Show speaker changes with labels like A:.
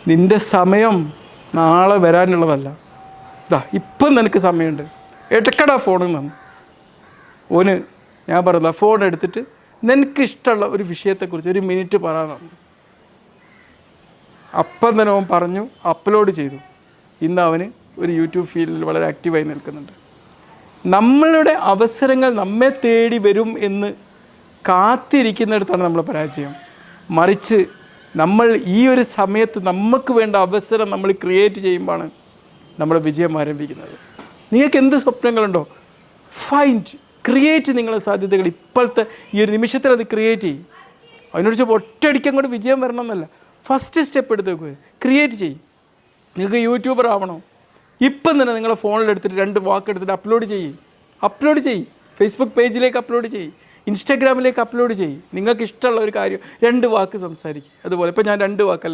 A: നിൻ്റെ സമയം നാളെ വരാനുള്ളതല്ല. ഇപ്പം നിനക്ക് സമയമുണ്ട്. എടുക്കടാ ഫോണിൽ നിന്ന്. ഓന് ഞാൻ പറഞ്ഞ ഫോൺ എടുത്തിട്ട് നിനക്ക് ഇഷ്ടമുള്ള ഒരു വിഷയത്തെക്കുറിച്ച് 1 മിനിറ്റ് പറയാനാണ്. അപ്പം തന്നെ അവൻ പറഞ്ഞു, അപ്ലോഡ് ചെയ്തു. ഇന്ന് അവന് ഒരു യൂട്യൂബ് ഫീൽഡിൽ വളരെ ആക്റ്റീവായി നിൽക്കുന്നുണ്ട്. നമ്മളുടെ അവസരങ്ങൾ നമ്മെ തേടി വരും എന്ന് കാത്തിരിക്കുന്നിടത്താണ് നമ്മൾ പരാജയം. മറിച്ച് നമ്മൾ ഈ ഒരു സമയത്ത് നമുക്ക് വേണ്ട അവസരം നമ്മൾ ക്രിയേറ്റ് ചെയ്യുമ്പോഴാണ് നമ്മുടെ വിജയം ആരംഭിക്കുന്നത്. നിങ്ങൾക്ക് എന്ത് സ്വപ്നങ്ങളുണ്ടോ, ഫൈൻഡ്, ക്രിയേറ്റ് നിങ്ങളുടെ സാധ്യതകൾ. ഇപ്പോഴത്തെ ഈ ഒരു നിമിഷത്തിൽ അത് ക്രിയേറ്റ് ചെയ്യും. അതിനോട് ചോദിച്ചാൽ ഒറ്റയടിക്ക് അങ്ങോട്ട് വിജയം വരണം എന്നല്ല, ഫസ്റ്റ് സ്റ്റെപ്പ് എടുത്ത് വെക്കുക, ക്രിയേറ്റ് ചെയ്യും. നിങ്ങൾക്ക് യൂട്യൂബർ ആവണോ, ഇപ്പം തന്നെ നിങ്ങളെ ഫോണിലെടുത്തിട്ട് 2 വാക്ക് എടുത്തിട്ട് അപ്ലോഡ് ചെയ്യും. ഫേസ്ബുക്ക് പേജിലേക്ക് അപ്ലോഡ് ചെയ്യും, ഇൻസ്റ്റാഗ്രാമിലേക്ക് അപ്ലോഡ് ചെയ്യും. നിങ്ങൾക്ക് ഇഷ്ടമുള്ള ഒരു കാര്യം 2 വാക്ക് സംസാരിക്കും. അതുപോലെ ഇപ്പോൾ ഞാൻ 2 വാക്കല്ല